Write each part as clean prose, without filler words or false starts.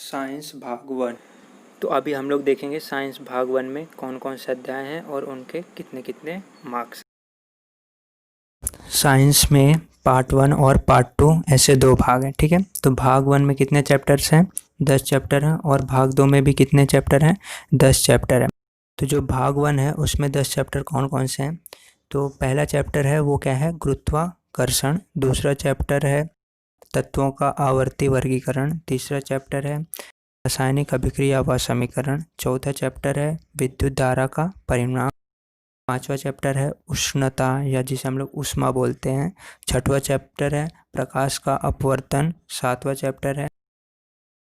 Science भाग 1। तो अभी हम लोग देखेंगे साइंस भाग 1 में कौन कौन से अध्याय हैं और उनके कितने कितने मार्क्स। साइंस में पार्ट 1 और पार्ट 2 ऐसे दो भाग हैं, ठीक है। तो भाग 1 में कितने चैप्टर्स हैं? 10 चैप्टर हैं। और भाग 2 में भी कितने चैप्टर हैं? 10 चैप्टर हैं। तो जो भाग 1 है उसमें 10 चैप्टर कौन कौन से हैं? तो पहला चैप्टर है वो क्या है? गुरुत्वाकर्षण। दूसरा चैप्टर है तत्वों का आवर्ती वर्गीकरण। तीसरा चैप्टर है रासायनिक अभिक्रिया व समीकरण। चौथा चैप्टर है विद्युत धारा का परिमाण। पांचवा चैप्टर है उष्णता या जिसे हम लोग ऊष्मा बोलते हैं। छठवां चैप्टर है प्रकाश का अपवर्तन। सातवां चैप्टर है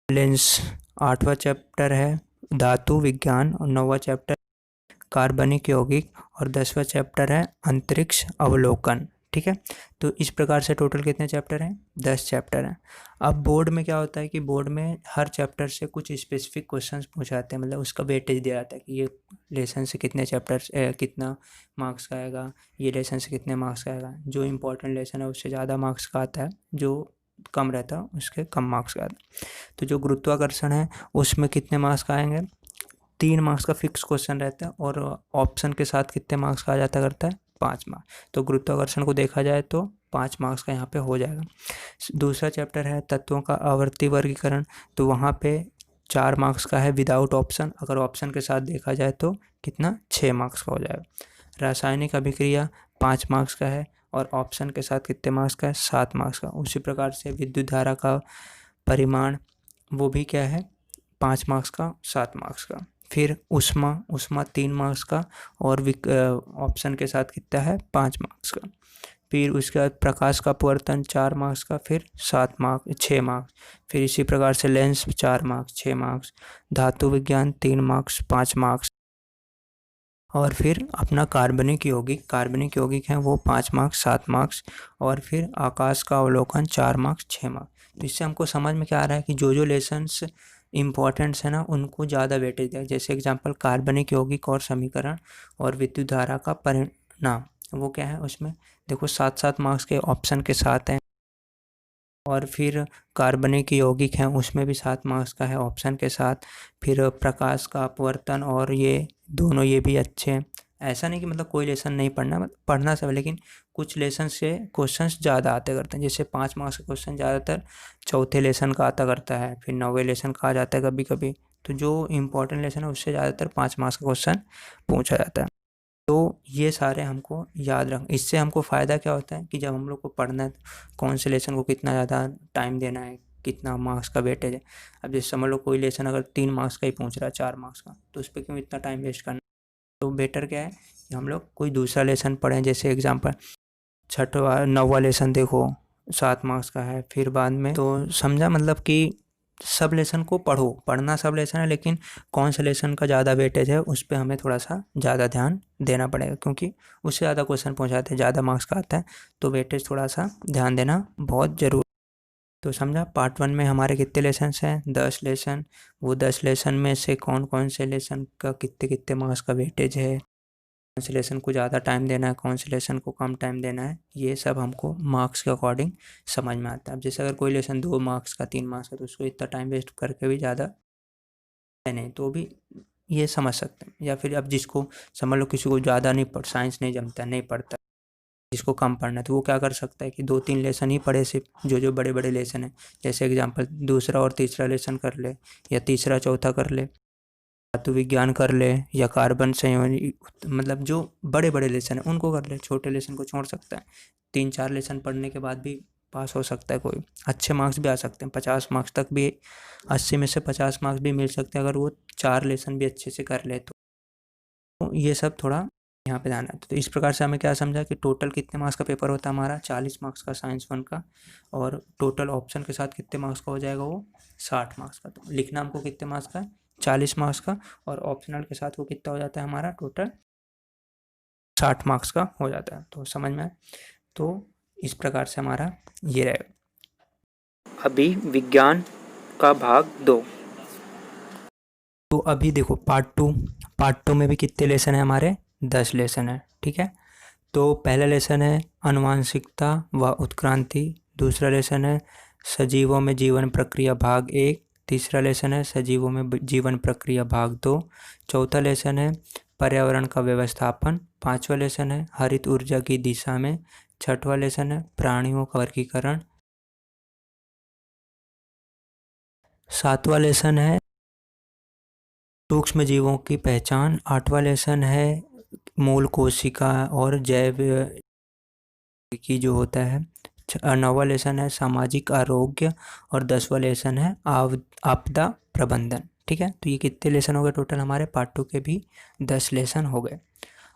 लेंस। आठवां चैप्टर है धातु विज्ञान। और नौवां चैप्टर कार्बनिक यौगिक। और 10वां चैप्टर है अंतरिक्ष अवलोकन, ठीक है। तो इस प्रकार से टोटल कितने चैप्टर हैं? 10 चैप्टर हैं। अब बोर्ड में क्या होता है कि बोर्ड में हर चैप्टर से कुछ स्पेसिफिक क्वेश्चंस पूछाते हैं, मतलब उसका वेटेज दिया जाता है कि ये लेसन से कितने चैप्टर्स कितना मार्क्स का आएगा, ये लेसन से कितने मार्क्स का आएगा। जो इंपॉर्टेंट लेसन है उससे ज़्यादा मार्क्स का आता है, जो कम रहता है उसके कम मार्क्स का आता है। तो जो गुरुत्वाकर्षण है उसमें कितने मार्क्स का आएंगे? 3 मार्क्स का फिक्स क्वेश्चन रहता है और ऑप्शन के साथ कितने मार्क्स का आ जाता करता है? 5 मार्क्स। तो गुरुत्वाकर्षण को देखा जाए तो 5 मार्क्स का यहाँ पे हो जाएगा। दूसरा चैप्टर है तत्वों का आवर्ती वर्गीकरण। तो वहाँ पे 4 मार्क्स का है विदाउट ऑप्शन। अगर ऑप्शन के साथ देखा जाए तो कितना? 6 मार्क्स का हो जाएगा। रासायनिक अभिक्रिया 5 मार्क्स का है और ऑप्शन के साथ कितने मार्क्स का है? 7 मार्क्स का। उसी प्रकार से विद्युत धारा का परिमाण वो भी क्या है? 5 मार्क्स का, 7 मार्क्स का। फिर ऊष्मा 3 मार्क्स का और ऑप्शन के साथ कितना है? 5 मार्क्स का। फिर उसके बाद प्रकाश का अपवर्तन 4 मार्क्स का, फिर 6 मार्क्स। फिर इसी प्रकार से लेंस 4 मार्क्स, 6 मार्क्स। धातु विज्ञान 3 मार्क्स, 5 मार्क्स। और फिर अपना कार्बनिक यौगिक हैं वो 5 मार्क्स, 7 मार्क्स। और फिर आकाश का अवलोकन 4 मार्क्स, 6 मार्क्स। तो इससे हमको समझ में क्या आ रहा है कि जो लेसन्स इम्पॉर्टेंट्स है ना उनको ज़्यादा वेटेज है। जैसे एग्जांपल कार्बनिक यौगिक और समीकरण और विद्युत धारा का परिणाम, वो क्या है उसमें देखो 7-7 मार्क्स के ऑप्शन के साथ हैं। और फिर कार्बनिक यौगिक हैं उसमें भी 7 मार्क्स का है ऑप्शन के साथ। फिर प्रकाश का अपवर्तन और ये दोनों ये भी अच्छे हैं। ऐसा नहीं कि मतलब कोई लेसन नहीं पढ़ना, मतलब पढ़ना सब, लेकिन कुछ लेसन से क्वेश्चंस ज़्यादा आते करते हैं। जैसे 5 मार्क्स का क्वेश्चन ज़्यादातर चौथे लेसन का आता करता है, फिर 9वें लेसन का आ जाता है कभी कभी। तो जो इम्पोर्टेंट लेसन है उससे ज़्यादातर 5 मार्क्स का क्वेश्चन पूछा जाता है। तो ये सारे हमको याद रख, इससे हमको फ़ायदा क्या होता है कि जब हम लोग को पढ़ना है कौन से लेसन को कितना ज़्यादा टाइम देना है, कितना मार्क्स का वेटेज है। अब जैसे समझ लो कोई लेसन अगर 3 मार्क्स का ही पूछ रहा है, 4 मार्क्स का, तो उस पर क्यों इतना टाइम वेस्ट करना। तो बेटर क्या है कि हम लोग कोई दूसरा लेसन पढ़ें। जैसे एग्जांपल 6वां 9वां लेसन देखो 7 मार्क्स का है। फिर बाद में तो समझा, मतलब कि सब लेसन को पढ़ना सब लेसन है, लेकिन कौन से लेसन का ज़्यादा वेटेज है उस पर हमें थोड़ा सा ज़्यादा ध्यान देना पड़ेगा, क्योंकि उससे ज़्यादा क्वेश्चन पहुँचाते हैं, ज़्यादा मार्क्स का आता है। तो वेटेज थोड़ा सा ध्यान देना बहुत ज़रूरी। तो समझा पार्ट 1 में हमारे कितने लेसन्स हैं? 10 लेसन। वो 10 लेसन में से कौन कौन से लेसन का कितने कितने मार्क्स का वेटेज है, कौन से लेसन को ज़्यादा टाइम देना है, कौन से लेसन को कम टाइम देना है, ये सब हमको मार्क्स के अकॉर्डिंग समझ में आता है। अब जैसे अगर कोई लेसन 2 मार्क्स का, 3 मार्क्स का, तो उसको इतना टाइम वेस्ट करके भी ज़्यादा है नहीं, तो भी ये समझ सकते हैं। या फिर अब जिसको समझ लो किसी को ज़्यादा नहीं साइंस नहीं जमता, नहीं पढ़ता, जिसको कम पढ़ना है, तो वो क्या कर सकता है कि 2-3 लेसन ही पढ़े सिर्फ, जो बड़े बड़े लेसन हैं। जैसे एग्जाम्पल दूसरा और तीसरा लेसन कर ले, या तीसरा चौथा कर ले, धातु विज्ञान कर ले, या कार्बन संयोजी, मतलब जो बड़े बड़े लेसन है उनको कर ले, छोटे लेसन को छोड़ सकता है। 3-4 लेसन पढ़ने के बाद भी पास हो सकता है कोई, अच्छे मार्क्स भी आ सकते हैं, 50 मार्क्स तक भी, 80 में से 50 मार्क्स भी मिल सकते हैं अगर वो 4 लेसन भी अच्छे से कर ले तो ये सब थोड़ा यहाँ पे ध्यान रखते। तो इस प्रकार से हमें क्या समझा कि टोटल कितने मार्क्स का पेपर होता है हमारा? 40 मार्क्स का साइंस 1 का। और टोटल ऑप्शन के साथ कितने मार्क्स का हो जाएगा? वो 60 मार्क्स का। तो लिखना हमको कितने मार्क्स का? 40 मार्क्स का। और ऑप्शनल के साथ वो कितना हो जाता है हमारा? टोटल 60 मार्क्स का हो जाता है। तो समझ में आए? तो इस प्रकार से हमारा ये रहेगा। अभी विज्ञान का भाग 2। तो अभी देखो पार्ट टू में भी कितने लेसन है हमारे? 10 लेसन है, ठीक है। तो पहला लेसन है अनुवांशिकता व उत्क्रांति। दूसरा लेसन है सजीवों में जीवन प्रक्रिया भाग 1। तीसरा लेसन है सजीवों में जीवन प्रक्रिया भाग 2। चौथा लेसन है पर्यावरण का व्यवस्थापन। पांचवा लेसन है हरित ऊर्जा की दिशा में। छठवां लेसन है प्राणियों का वर्गीकरण। सातवां लेसन है सूक्ष्म जीवों की पहचान। आठवां लेसन है मूल कोशिका और जैव की जो होता है। नौवां लेसन है सामाजिक आरोग्य और 10वां लेसन है आपदा प्रबंधन। ठीक है, तो ये कितने लेसन हो गए टोटल हमारे पार्ट 2 के भी 10 लेसन हो गए।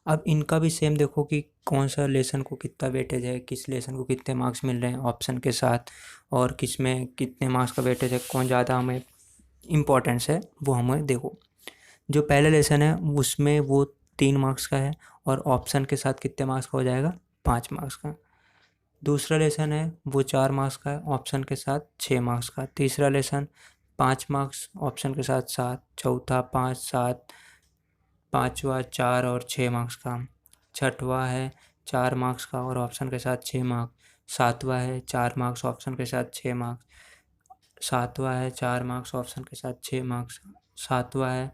अब इनका भी सेम देखो कि कौन सा लेसन को कितना वेटेज है, किस लेसन को कितने मार्क्स मिल रहे हैं ऑप्शन के साथ, और किस में कितने मार्क्स का वेटेज है, कौन ज़्यादा हमें इम्पोर्टेंस है वो हमें देखो। जो पहले लेसन है उसमें वो 3 मार्क्स का है और ऑप्शन के साथ कितने मार्क्स का हो जाएगा, 5 मार्क्स का। दूसरा लेसन है वो 4 मार्क्स का है, ऑप्शन के साथ 6 मार्क्स का। तीसरा लेसन 5 मार्क्स, ऑप्शन के साथ 7। चौथा 5, 7। पाँचवा 4 और 6 मार्क्स का। छठवा है 4 मार्क्स का और ऑप्शन के साथ 6 मार्क्स। सातवां है 4 मार्क्स, ऑप्शन के साथ 6 मार्क्स। सातवां है 4 मार्क्स, ऑप्शन के साथ 6 मार्क्स। सातवां है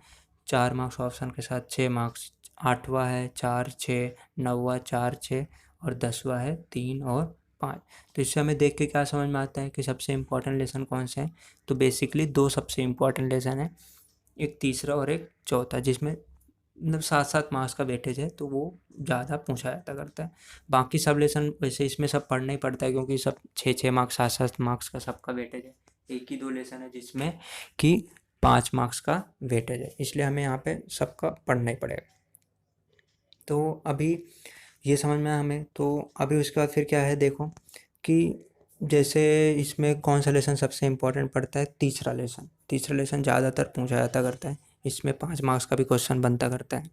4 मार्क्स, ऑप्शन के साथ 6 मार्क्स। आठवां है 4, 6। नौवां 4, 6 और 10वां है 3 और 5। तो इससे हमें देख के क्या समझ में आता है कि सबसे इम्पोर्टेंट लेसन कौन से हैं। तो बेसिकली 2 सबसे इम्पोर्टेंट लेसन है, एक तीसरा और एक चौथा, जिसमें मतलब 7-7 मार्क्स का वेटेज है, तो वो ज़्यादा पूछा जाता करता है। बाकी सब लेसन वैसे इसमें सब पढ़ना ही पड़ता है क्योंकि सब 6-6 मार्क्स 7-7 मार्क्स का सबका वेटेज है। एक ही 2 लेसन है जिसमें कि 5 मार्क्स का वेटेज है, इसलिए हमें यहाँ पे सबका पढ़ना ही पड़ेगा। तो अभी ये समझ में आया हमें। तो अभी उसके बाद फिर क्या है देखो कि जैसे इसमें कौन सा लेसन सबसे इम्पोर्टेंट पड़ता है, तीसरा लेसन। तीसरा लेसन ज़्यादातर पूछा जाता करता है, इसमें 5 मार्क्स का भी क्वेश्चन बनता करता है।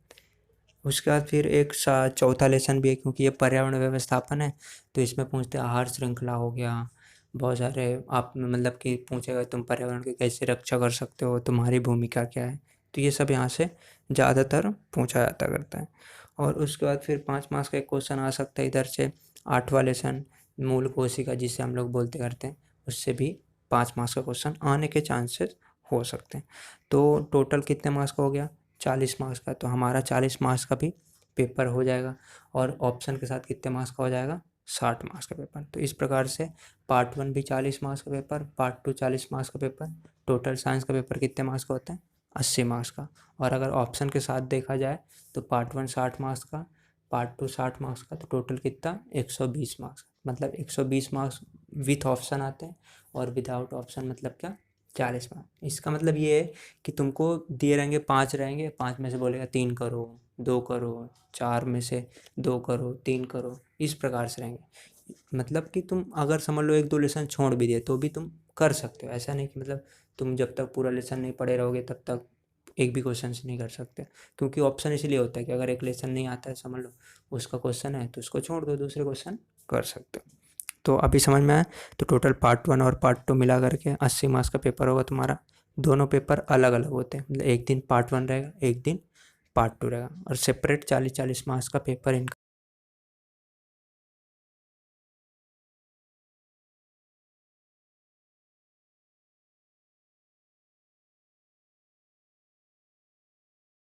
उसके बाद फिर एक चौथा लेसन भी है क्योंकि ये पर्यावरण व्यवस्थापन है, तो इसमें पूछते हैं आहार श्रृंखला हो गया, बहुत सारे आप मतलब कि पूछेगा तुम पर्यावरण की कैसे रक्षा कर सकते हो, तुम्हारी भूमिका क्या है। तो ये सब यहाँ से ज़्यादातर पूछा जाता करता है। और उसके बाद फिर 5 मार्क्स का एक क्वेश्चन आ सकता है इधर से, आठवां लेसन मूल कोशिका जिसे हम लोग बोलते करते हैं, उससे भी 5 मार्क्स का क्वेश्चन आने के चांसेस हो सकते हैं। तो टोटल कितने मार्क्स का हो गया, 40 मार्क्स का। तो हमारा 40 मार्क्स का भी पेपर हो जाएगा और ऑप्शन के साथ कितने मार्क्स का हो जाएगा, 60 मार्क्स का पेपर। तो इस प्रकार से पार्ट 1 भी 40 मार्क्स का पेपर, पार्ट 2 40 मार्क्स का पेपर, टोटल साइंस का पेपर कितने मार्क्स का होता है, 80 मार्क्स का। और अगर ऑप्शन के साथ देखा जाए तो पार्ट 1 60 मार्क्स का, पार्ट 2 60 मार्क्स का, तो टोटल कितना 120 मार्क्स। मतलब 120 मार्क्स विथ ऑप्शन आते हैं और विदाउट ऑप्शन मतलब क्या, 40 मार्क्स। इसका मतलब ये है कि तुमको दिए रहेंगे 5 रहेंगे, 5 में से बोलेगा 3 करो, 2 करो, 4 में से 2 करो, 3 करो, इस प्रकार से रहेंगे। मतलब कि तुम अगर समझ लो 1-2 लेसन छोड़ भी दिए तो भी तुम कर सकते हो। ऐसा नहीं कि मतलब तुम जब तक पूरा लेसन नहीं पढ़े रहोगे तब तक एक भी क्वेश्चन से नहीं कर सकते, क्योंकि ऑप्शन इसलिए होता है कि अगर एक लेसन नहीं आता है, समझ लो उसका क्वेश्चन है, तो उसको छोड़ दो, दूसरे क्वेश्चन कर सकते हो। तो अभी समझ में आया। तो टोटल पार्ट 1 और पार्ट 2 मिला करके 80 मार्क्स का पेपर होगा तुम्हारा। दोनों पेपर अलग अलग होते हैं, मतलब एक दिन पार्ट 1 रहेगा, एक दिन पार्ट 2 रहेगा, और सेपरेट 40-40 मार्क्स का पेपर इनका